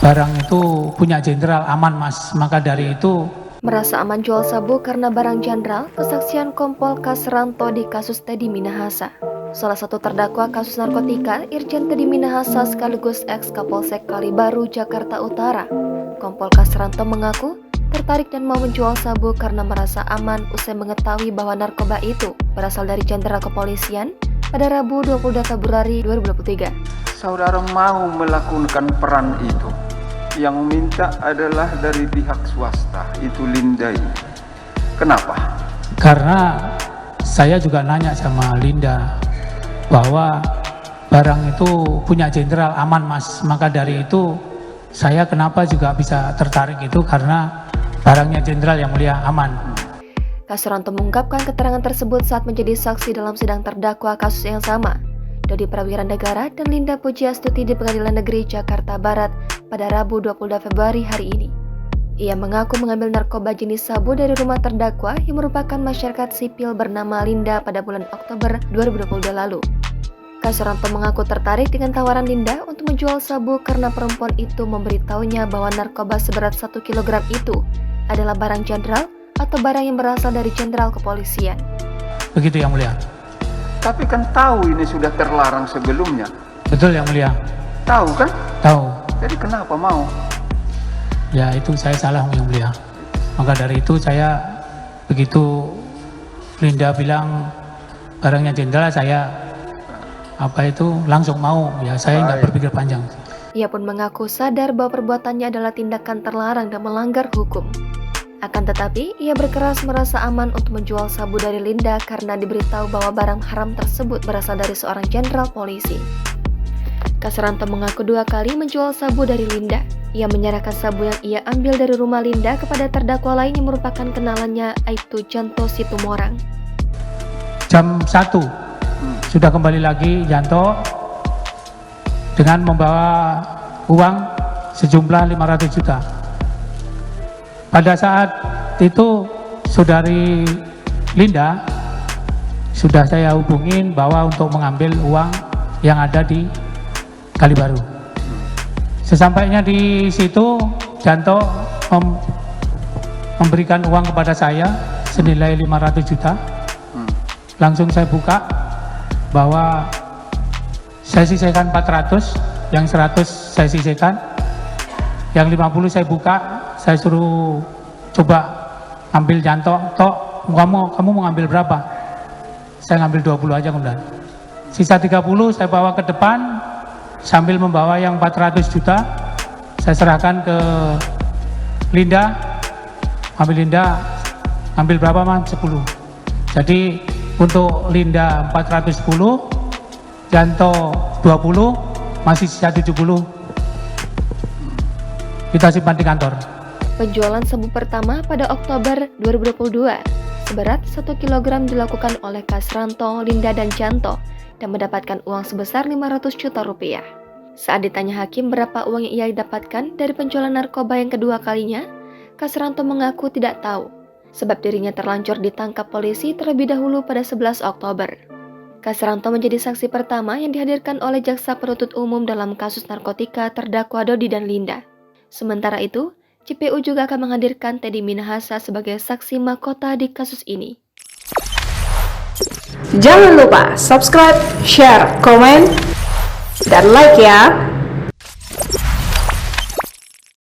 barang itu punya jenderal aman mas, maka dari itu Merasa aman jual sabu karena barang jenderal, kesaksian Kompol Kasranto di kasus Teddy Minahasa. Salah satu terdakwa kasus narkotika, Irjen Teddy Minahasa sekaligus ex-Kapolsek Kalibaru, Jakarta Utara. Kompol Kasranto mengaku tertarik dan mau menjual sabu karena merasa aman usai mengetahui bahwa narkoba itu berasal dari jenderal kepolisian pada Rabu 22 Februari 2023. Saudara mau melakukan peran itu. Yang minta adalah dari pihak swasta, itu Linda ini. Kenapa? karena saya juga nanya sama Linda bahwa barang itu punya jenderal aman mas, maka dari itu saya kenapa juga bisa tertarik itu karena barangnya jenderal yang mulia aman. Kasranto mengungkapkan keterangan tersebut saat menjadi saksi dalam sidang terdakwa kasus yang sama, Dodi Prawirandegara dan Linda Pujiastuti di Pengadilan Negeri Jakarta Barat pada Rabu 22 Februari hari ini. Ia mengaku mengambil narkoba jenis sabu dari rumah terdakwa yang merupakan masyarakat sipil bernama Linda pada bulan Oktober 2022 lalu. Kasranto mengaku tertarik dengan tawaran Linda untuk menjual sabu karena perempuan itu memberitahunya bahwa narkoba seberat 1 kg itu adalah barang jenderal atau barang yang berasal dari jenderal kepolisian. Begitu yang mulia. Tapi kan tahu ini sudah terlarang sebelumnya. Betul yang mulia. Tahu kan? Tahu. Jadi kenapa mau? Ya itu saya salah yang mulia. Maka dari itu saya begitu Linda bilang barangnya jenderal, saya langsung mau. Ya saya nggak berpikir panjang. Ia pun mengaku sadar bahwa perbuatannya adalah tindakan terlarang dan melanggar hukum. Akan tetapi, ia berkeras merasa aman untuk menjual sabu dari Linda karena diberitahu bahwa barang haram tersebut berasal dari seorang jenderal polisi. Kasranto mengaku 2 kali menjual sabu dari Linda. Ia menyerahkan sabu yang ia ambil dari rumah Linda kepada terdakwa lain yang merupakan kenalannya, yaitu Janto Situmorang. Jam 1 sudah kembali lagi Janto dengan membawa uang sejumlah 500 juta. Pada saat itu saudari Linda sudah saya hubungin bahwa untuk mengambil uang yang ada di Kalibaru. Sesampainya di situ Janto memberikan uang kepada saya senilai 500 juta. Langsung saya buka bahwa saya sisihkan 400, yang 100 saya sisihkan, yang 50 saya buka. Saya suruh coba ambil Janto, Tok, kamu mau ngambil berapa? Saya ngambil 20 aja kemudian. Sisa 30 saya bawa ke depan sambil membawa yang 400 juta. Saya serahkan ke Linda. Ambil berapa mas? 10. Jadi untuk Linda 410, Janto 20, masih sisa 70. Kita simpan di kantor. Penjualan sabu pertama pada Oktober 2022 seberat 1 kg dilakukan oleh Kasranto, Linda, dan Janto dan mendapatkan uang sebesar 500 juta rupiah. Saat ditanya hakim berapa uang yang ia dapatkan dari penjualan narkoba yang kedua kalinya, Kasranto mengaku tidak tahu, sebab dirinya terlanjur ditangkap polisi terlebih dahulu pada 11 Oktober. Kasranto menjadi saksi pertama yang dihadirkan oleh Jaksa Penuntut Umum dalam kasus narkotika terdakwa Dodi dan Linda. Sementara itu, JPU juga akan menghadirkan Teddy Minahasa sebagai saksi mahkota di kasus ini. Jangan lupa subscribe, share, komen, dan like ya!